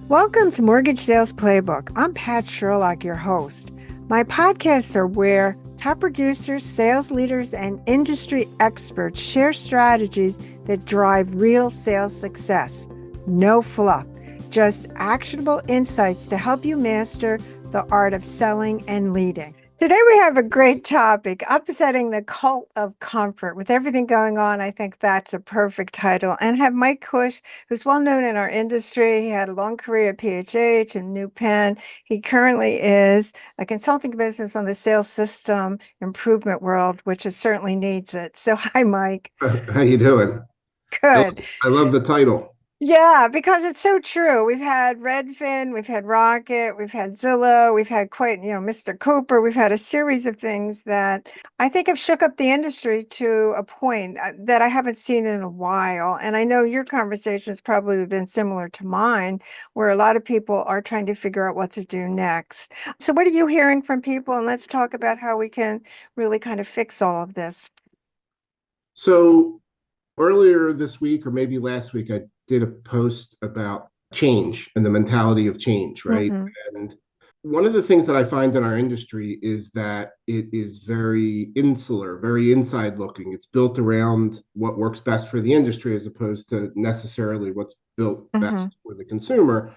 Welcome to Mortgage Sales Playbook. I'm Pat Sherlock, your host. My podcasts are where top producers, sales leaders, and industry experts share strategies that drive real sales success. No fluff, just actionable insights to help you master the art of selling and leading. Today we have a great topic, upsetting the cult of comfort. With everything going on, I think that's a perfect title. And have Mike Cush, who's well known in our industry. He had a long career at PHH and New Penn. He currently is a consulting business on the sales system improvement world, which is certainly needs it. So hi, Mike. How you doing? I Good. love, I love the title. Yeah, because it's so true. We've had Redfin, we've had Rocket, we've had Zillow, we've had quite, Mr. Cooper. We've had a series of things that I think have shook up the industry to a point that I haven't seen in a while. And I know your conversation has probably been similar to mine, where a lot of people are trying to figure out what to do next. So what are you hearing from people? And let's talk about how we can really kind of fix all of this. So earlier this week, or maybe last week, I did a post about change and the mentality of change, right? Hmm. And one of the things that I find in our industry is that it is very insular, very inside looking. It's built around what works best for the industry as opposed to necessarily what's built Hmm. best for the consumer.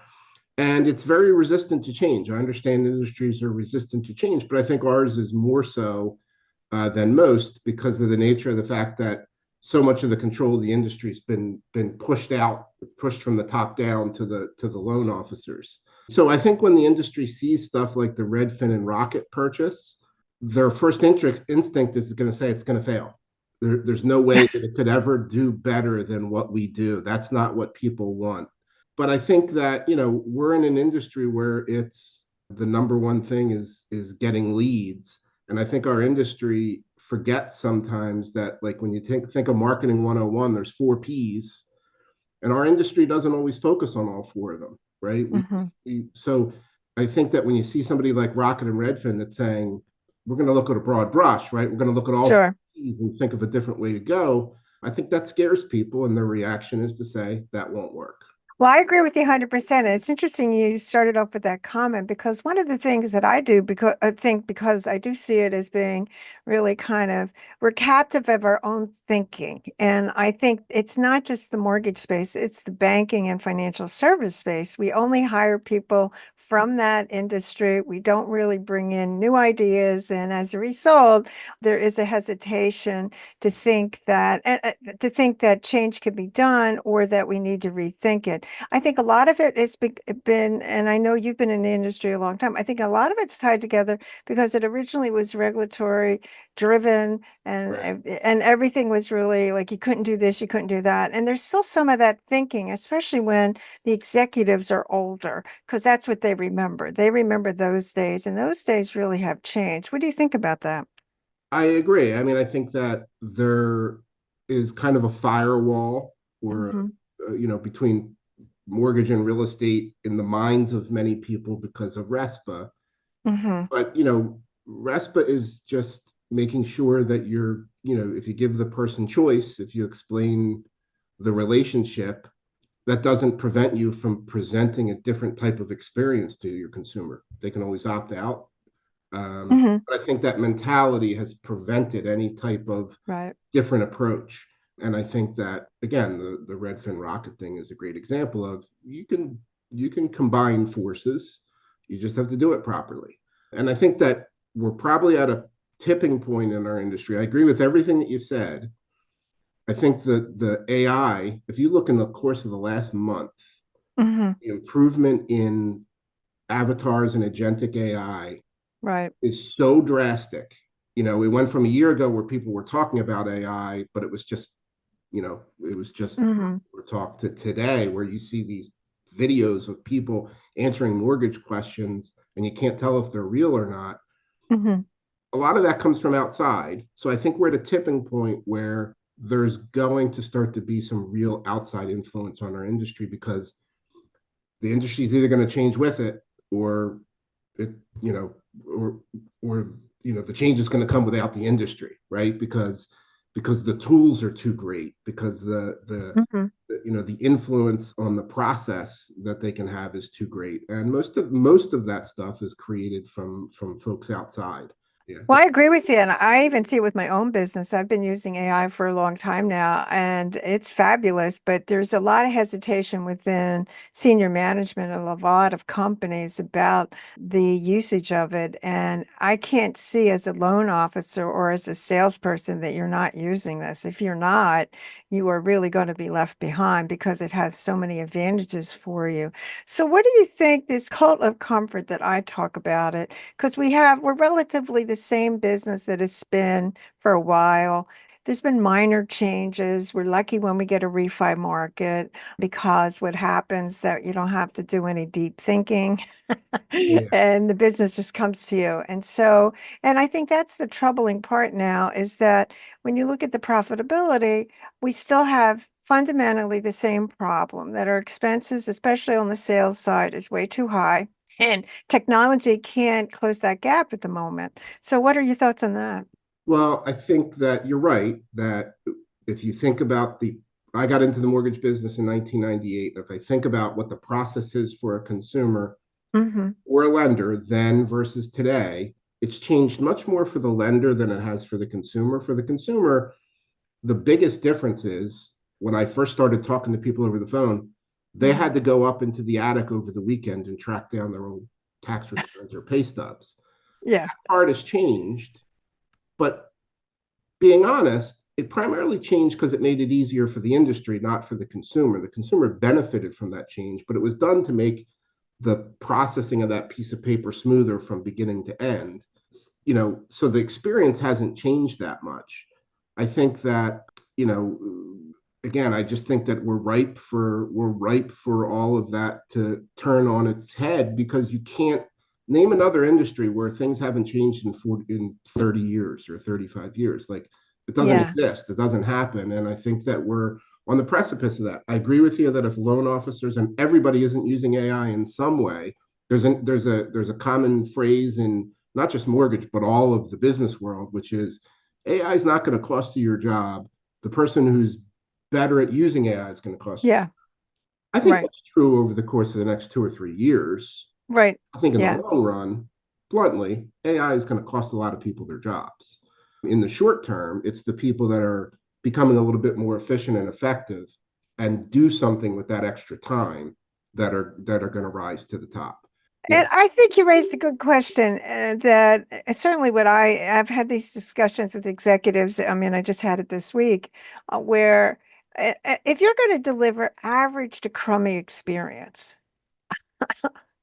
And it's very resistant to change. I understand industries are resistant to change, but I think ours is more so than most because of the nature of the fact that so much of the control of the industry has been pushed out, pushed from the top down to the loan officers. So I think when the industry sees stuff like the Redfin and Rocket purchase, their first instinct is going to say it's going to fail. There's no way that it could ever do better than what we do. That's not what people want. But I think that we're in an industry where it's the number one thing is getting leads, and I think our industry forgets sometimes that, like, when you think of marketing 101, there's four P's, and our industry doesn't always focus on all four of them, right? Hmm. So I think that when you see somebody like Rocket and Redfin that's saying, we're going to look at a broad brush, right? We're going to look at all Sure. P's and think of a different way to go. I think that scares people, and their reaction is to say that won't work. Well, I agree with you 100%. And it's interesting you started off with that comment because one of the things that I do, because I think because I do see it as being really kind of, we're captive of our own thinking. And I think it's not just the mortgage space, it's the banking and financial service space. We only hire people from that industry. We don't really bring in new ideas. And as a result, there is a hesitation to think that change can be done or that we need to rethink it. I think a lot of it has been, and I know you've been in the industry a long time. I think a lot of it's tied together because it originally was regulatory driven, and Right. and everything was really like you couldn't do this, you couldn't do that. And there's still some of that thinking, especially when the executives are older, because that's what they remember. They remember those days, and those days really have changed. What do you think about that? I agree. I mean, I think that there is kind of a firewall or Hmm. between mortgage and real estate in the minds of many people because of RESPA. Hmm. But RESPA is just making sure that if you give the person choice, if you explain the relationship, that doesn't prevent you from presenting a different type of experience to your consumer. They can always opt out. Hmm. But I think that mentality has prevented any type of Right. different approach. And I think that, again, the Redfin Rocket thing is a great example of you can combine forces. You just have to do it properly. And I think that we're probably at a tipping point in our industry. I agree with everything that you've said. I think that the AI, if you look in the course of the last month, Hmm. the improvement in avatars and agentic AI Right. is so drastic. We went from a year ago where people were talking about AI, but it was just Hmm. we're talk to today where you see these videos of people answering mortgage questions and you can't tell if they're real or not. Hmm. A lot of that comes from outside. So I think we're at a tipping point where there's going to start to be some real outside influence on our industry because the industry is either going to change with it or it, or the change is going to come without the industry, right? Because because the tools are too great, because Mhm. the influence on the process that they can have is too great, and most of that stuff is created from folks outside. Yeah. Well, I agree with you. And I even see it with my own business. I've been using AI for a long time now, and it's fabulous. But there's a lot of hesitation within senior management of a lot of companies about the usage of it. And I can't see as a loan officer or as a salesperson that you're not using this. If you're not, you are really going to be left behind because it has so many advantages for you. So, what do you think this cult of comfort that I talk about it? Because we're relatively the same business that has been for a while. There's been minor changes. We're lucky when we get a refi market because what happens that you don't have to do any deep thinking Yeah. and the business just comes to you. And I think that's the troubling part now is that when you look at the profitability, we still have fundamentally the same problem that our expenses, especially on the sales side, is way too high. And technology can't close that gap at the moment. So, what are your thoughts on that? Well, I think that you're right that if you think about I got into the mortgage business in 1998. If I think about what the process is for a consumer Hmm. or a lender then versus today, it's changed much more for the lender than it has for the consumer. For the consumer, the biggest difference is when I first started talking to people over the phone, they Hmm. had to go up into the attic over the weekend and track down their old tax returns or pay stubs. Yeah. That part has changed, but being honest, it primarily changed because it made it easier for the industry, not for the consumer. The consumer benefited from that change, but it was done to make the processing of that piece of paper smoother from beginning to end. So the experience hasn't changed that much. I think that, you know, again, I just think that we're ripe for all of that to turn on its head because you can't name another industry where things haven't changed in 30 years or 35 years. Like it doesn't Yeah. exist. It doesn't happen. And I think that we're on the precipice of that. I agree with you that if loan officers and everybody isn't using AI in some way, there's a common phrase in not just mortgage, but all of the business world, which is AI is not going to cost you your job. The person who's better at using AI is going to cost you. Yeah. I think Right. that's true over the course of the next 2 or 3 years. Right. I think in the Yeah. long run, bluntly, AI is going to cost a lot of people their jobs. In the short term, it's the people that are becoming a little bit more efficient and effective and do something with that extra time that are going to rise to the top. And Yeah, I think you raised a good question that certainly I've had these discussions with executives. I mean, I just had it this week where if you're going to deliver average to crummy experience,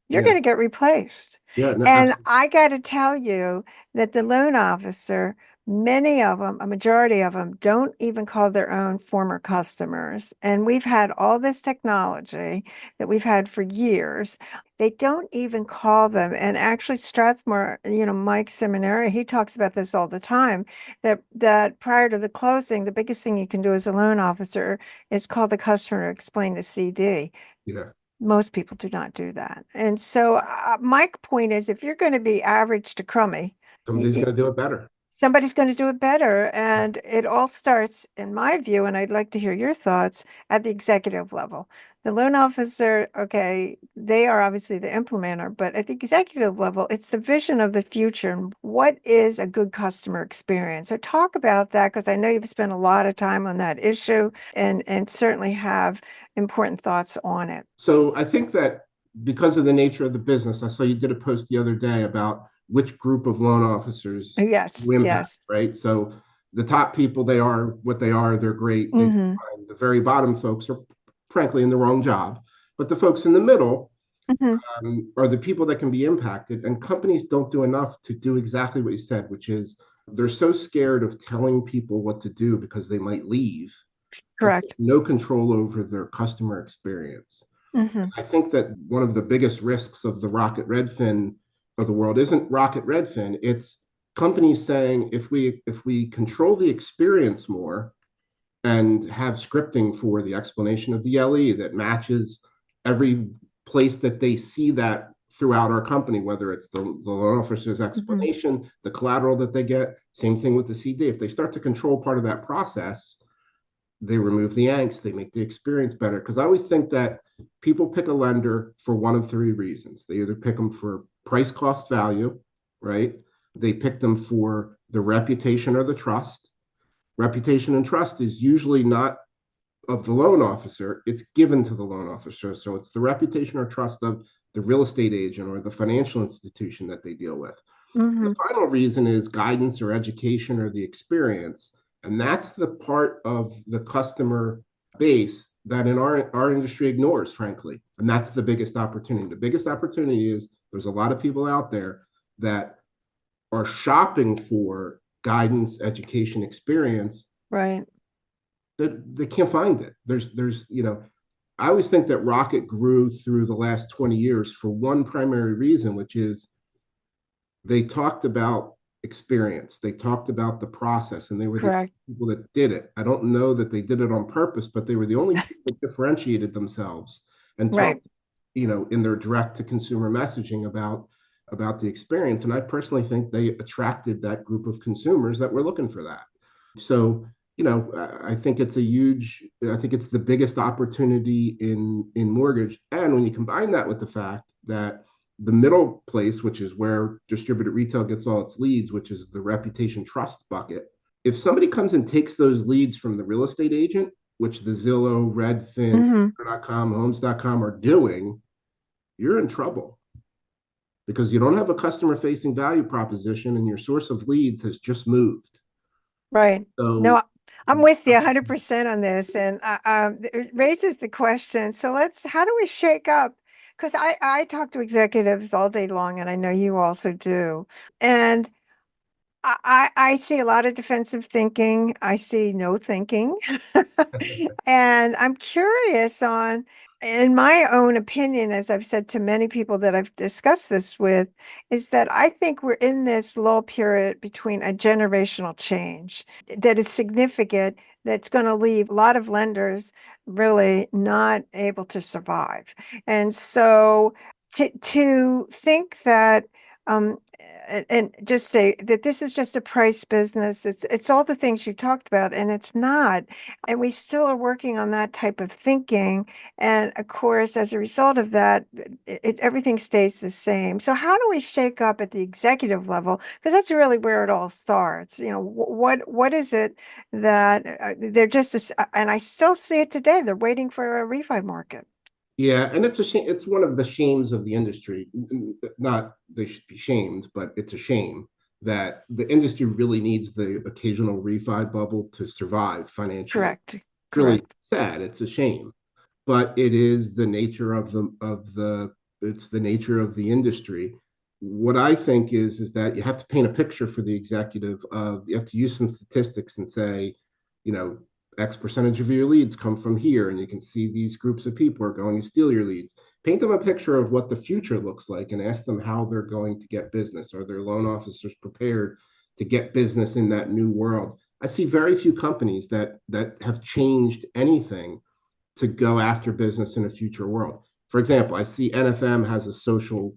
you're yeah, going to get replaced. yeah. No, And absolutely. I got to tell you that the loan officer, many of them, a majority of them, don't even call their own former customers. And we've had all this technology that we've had for years. They don't even call them. And actually, Strathmore, Mike Seminary, he talks about this all the time, that prior to the closing, the biggest thing you can do as a loan officer is call the customer, explain the CD. Yeah, Most people do not do that. And so, my point is if you're going to be average to crummy, y- somebody's y- going to do it better. somebody's going to do it better. And it all starts, in my view, and I'd like to hear your thoughts at the executive level. The loan officer, okay, they are obviously the implementer, but at the executive level, it's the vision of the future and what is a good customer experience. So talk about that because I know you've spent a lot of time on that issue and certainly have important thoughts on it. So I think that because of the nature of the business, I saw you did a post the other day about which group of loan officers Yes, you impact, yes. right? So the top people, they are what they are, they're great, they do Hmm. fine. The very bottom folks are frankly in the wrong job. But the folks in the middle Hmm. are the people that can be impacted. And companies don't do enough to do exactly what you said, which is they're so scared of telling people what to do because they might leave that Correct. no control over their customer experience. Hmm. I think that one of the biggest risks of the Rocket Redfin of the world isn't Rocket Redfin. It's companies saying if we control the experience more and have scripting for the explanation of the LE that matches every place that they see that throughout our company, whether it's the loan officer's Hmm. explanation, the collateral that they get, same thing with the CD. If they start to control part of that process, they remove the angst, they make the experience better. Because I always think that people pick a lender for one of three reasons. They either pick them for price, cost, value, right? They pick them for the reputation or the trust. Reputation and trust is usually not of the loan officer, it's given to the loan officer. So it's the reputation or trust of the real estate agent or the financial institution that they deal with. The Hmm. final reason is guidance or education or the experience. And that's the part of the customer base that in our industry ignores, frankly. And that's the biggest opportunity. The biggest opportunity is there's a lot of people out there that are shopping for guidance, education, experience Right. that they can't find it. I always think that Rocket grew through the last 20 years for one primary reason, which is they talked about experience. They talked about the process, and they were the Correct. people that did it. I don't know that they did it on purpose, but they were the only people that differentiated themselves and Right. talked, in their direct to consumer messaging about the experience. And I personally think they attracted that group of consumers that were looking for that. So, I think I think it's the biggest opportunity in mortgage. And when you combine that with the fact that the middle place, which is where distributed retail gets all its leads, which is the reputation trust bucket, if somebody comes and takes those leads from the real estate agent, which the Zillow, Redfin, Hmm. .com, Homes.com are doing, you're in trouble because you don't have a customer facing value proposition and your source of leads has just moved. Right. So No, I'm with you 100% on this. And it raises the question. So how do we shake up? Because I talk to executives all day long, and I know you also do. And I see a lot of defensive thinking. I see no thinking. And I'm curious on, in my own opinion, as I've said to many people that I've discussed this with, is that I think we're in this lull period between a generational change that is significant, that's going to leave a lot of lenders really not able to survive. And so to think that and just say that this is just a price business. It's all the things you talked about, and it's not. And we still are working on that type of thinking. And of course, as a result of that, everything stays the same. So how do we shake up at the executive level? Because that's really where it all starts. What is it that they're just, and I still see it today. They're waiting for a refi market. yeah, and it's a shame. It's one of the shames of the industry. Not they should be shamed, but it's a shame that the industry really needs the occasional refi bubble to survive financially. Correct. Really Correct. sad. It's a shame, but it is the nature of the it's the nature of the industry. What I think is that you have to paint a picture for the executive of you have to use some statistics and say, you know, X percentage of your leads come from here, and you can see these groups of people are going to steal your leads. Paint them a picture of what the future looks like and ask them how they're going to get business. Are their loan officers prepared to get business in that new world? I see very few companies that have changed anything to go after business in a future world. For example, I see NFM has a social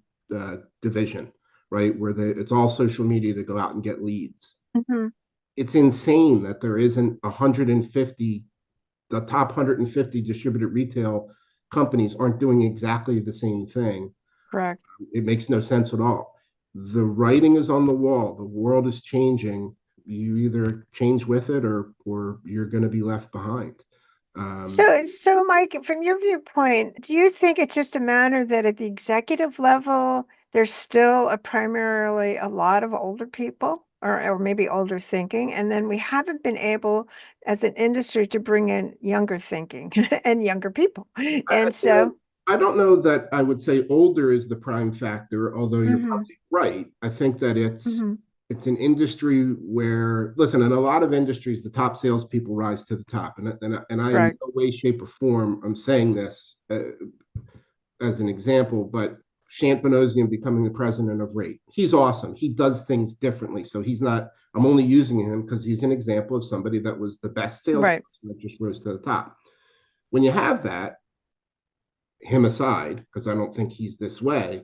division, right, where it's all social media to go out and get leads. Hmm. It's insane that there isn't 150, the top 150 distributed retail companies aren't doing exactly the same thing. Correct. It makes no sense at all. The writing is on the wall. The world is changing. You either change with it or you're going to be left behind. Um, So Mike, from your viewpoint, do you think it's just a matter that at the executive level, there's still primarily a lot of older people or maybe older thinking, and then we haven't been able as an industry to bring in younger thinking and younger people. I, And so, I don't know that I would say older is the prime factor, although you're hmm. probably right. I think that Hmm. it's an industry where, listen, in a lot of industries, the top salespeople rise to the top, and I in Correct. no way, shape, or form I'm saying this as an example, but Shant Bonosian becoming the president of Rate, he's awesome. He does things differently, so he's not. I'm only using him because he's an example of somebody that was the best salesperson Right. that just rose to the top. When you have that, him aside, because I don't think he's this way,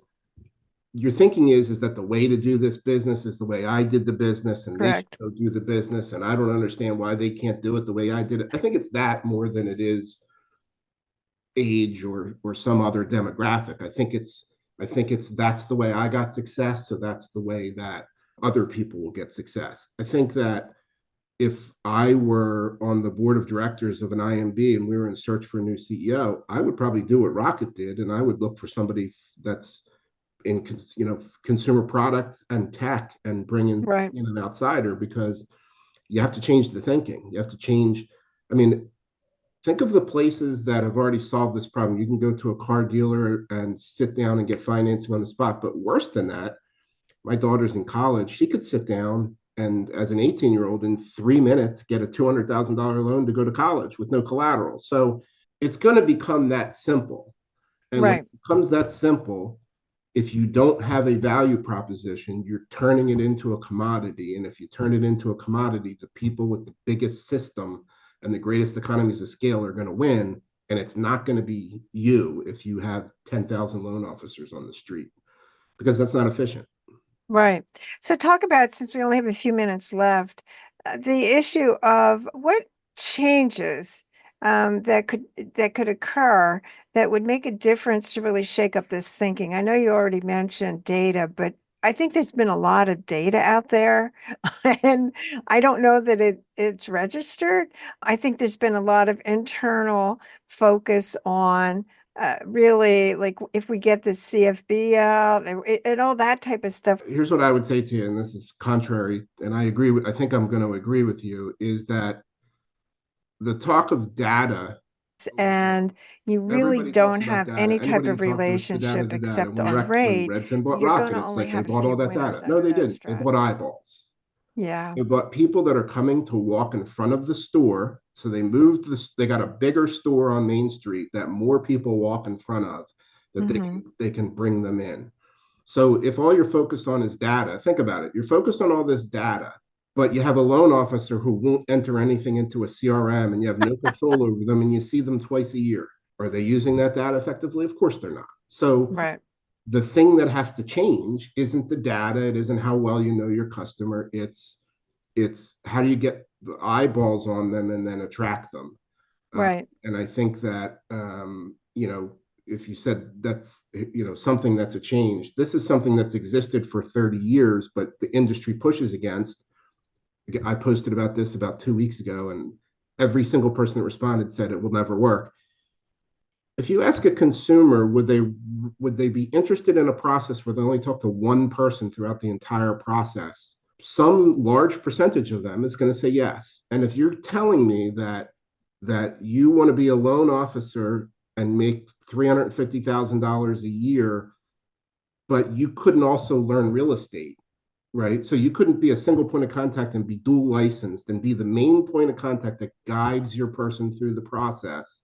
your thinking is that the way to do this business is the way I did the business, and they should Correct. go do the business, and I don't understand why they can't do it the way I did it. I think it's that more than it is age or some other demographic. I think it's that's the way I got success, so that's the way that other people will get success. I think that if I were on the board of directors of an IMB and we were in search for a new CEO, I would probably do what Rocket did, and I would look for somebody that's in consumer products and tech and bring Right. in an outsider, because you have to change the thinking. You have to change. I mean, think of the places that have already solved this problem. You can go to a car dealer and sit down and get financing on the spot. But worse than that, my daughter's in college. She could sit down and, as an 18-year-old, in 3 minutes, get a $200,000 loan to go to college with no collateral. So it's going to become that simple. And when Right. it becomes that simple, if you don't have a value proposition, you're turning it into a commodity. And if you turn it into a commodity, the people with the biggest system and the greatest economies of scale are going to win. And it's not going to be you if you have 10,000 loan officers on the street, because that's not efficient. Right. So talk about, since we only have a few minutes left, the issue of what changes that could occur that would make a difference to really shake up this thinking. I know you already mentioned data, but I think there's been a lot of data out there, and I don't know that it's registered. I think there's been a lot of internal focus on really, like, if we get the CFB out and all that type of stuff. Here's what I would say to you, and this is contrary, and I think I'm going to agree with you, is that the talk of data, And you really everybody talks don't about have data. any type Anybody who of talks about relationship the data. except on When rate, Redfin bought you're going Rocket, to it's only like they have a bought all few that winners data. No, under they that didn't. They bought strategy. eyeballs. Yeah. They bought people that are coming to walk in front of the store. So they moved this, they got a bigger store on Main Street that more people walk in front of, that Hmm. they can bring them in. So if all you're focused on is data, think about it. You're focused on all this data, but you have a loan officer who won't enter anything into a CRM, and you have no control over them, and you see them twice a year. Are they using that data effectively? Of course they're not. So Right. the thing that has to change isn't the data, it isn't how well you know your customer, it's how do you get the eyeballs on them and then attract them. Right. And I think that if you said that's something that's a change, this is something that's existed for 30 years, but the industry pushes against. I posted about this about 2 weeks ago, and every single person that responded said it will never work. If you ask a consumer, would they be interested in a process where they only talk to one person throughout the entire process? Some large percentage of them is going to say yes. And if you're telling me that you want to be a loan officer and make $350,000 a year, but you couldn't also learn real estate, right? So you couldn't be a single point of contact and be dual licensed and be the main point of contact that guides your person through the process.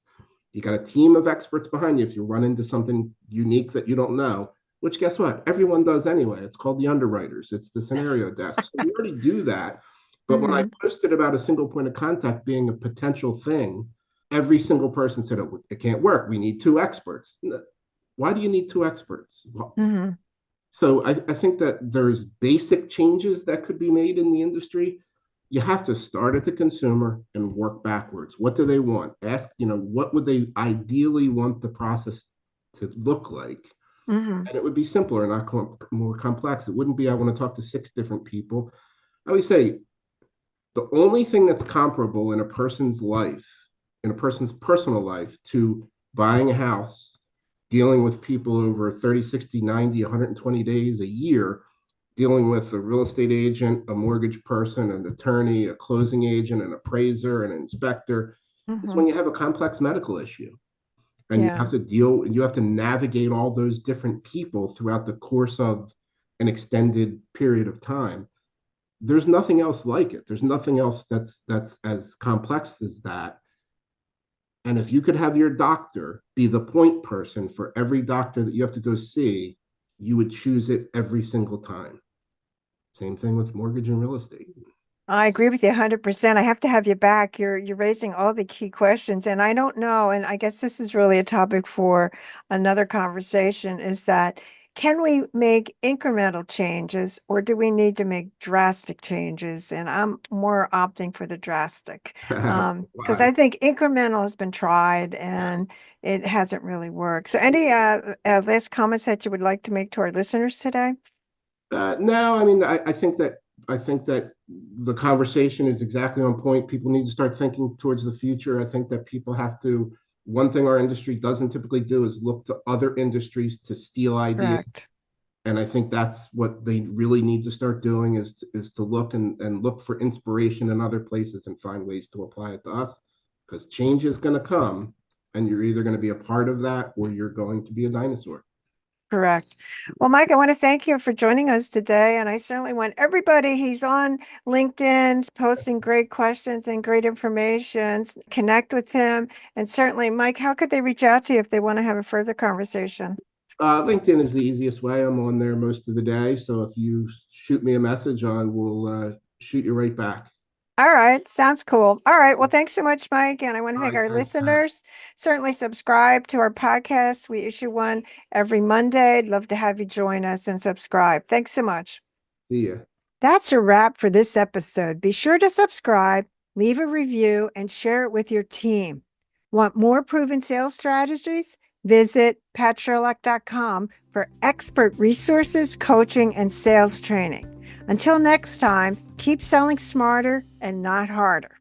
You got a team of experts behind you if you run into something unique that you don't know, which, guess what? Everyone does anyway. It's called the underwriters, it's the scenario desk. So we already do that. But when I Hmm. posted about a single point of contact being a potential thing, every single person said it can't work. We need two experts. Why do you need two experts? Well, Hmm. so I think that there's basic changes that could be made in the industry. You have to start at the consumer and work backwards. What do they want? Ask, what would they ideally want the process to look like? Hmm. And it would be simpler, not more complex. It wouldn't be, I want to talk to six different people. I always say the only thing that's comparable in a person's life, in a person's personal life, to buying a house, dealing with people over 30, 60, 90, 120 days a year, dealing with a real estate agent, a mortgage person, an attorney, a closing agent, an appraiser, an inspector, is Hmm. when you have a complex medical issue. And you Yeah. have to deal and you have to navigate all those different people throughout the course of an extended period of time. There's nothing else like it. There's nothing else that's as complex as that. And if you could have your doctor be the point person for every doctor that you have to go see, you would choose it every single time. Same thing with mortgage and real estate. I agree with you 100%. I have to have you back. You're raising all the key questions, and I don't know, and I guess this is really a topic for another conversation, is that can we make incremental changes or do we need to make drastic changes? And I'm more opting for the drastic because Why? I think incremental has been tried and it hasn't really worked. So, any last comments that you would like to make to our listeners today? No, I mean, I think that the conversation is exactly on point. People need to start thinking towards the future. I think that people have to. One thing our industry doesn't typically do is look to other industries to steal ideas, Correct. and I think that's what they really need to start doing is to look and look for inspiration in other places and find ways to apply it to us, because change is going to come, and you're either going to be a part of that or you're going to be a dinosaur. Correct. Well, Mike, I want to thank you for joining us today. And I certainly want everybody, he's on LinkedIn, posting great questions and great information. Connect with him. And certainly, Mike, how could they reach out to you if they want to have a further conversation? LinkedIn is the easiest way. I'm on there most of the day. So if you shoot me a message, I will shoot you right back. All right. Sounds cool. All right. Well, thanks so much, Mike. And I want to All thank right. our Thanks. listeners. Certainly subscribe to our podcast. We issue one every Monday. I'd love to have you join us and subscribe. Thanks so much. See ya. That's a wrap for this episode. Be sure to subscribe, leave a review, and share it with your team. Want more proven sales strategies? Visit patsherlock.com for expert resources, coaching, and sales training. Until next time, keep selling smarter and not harder.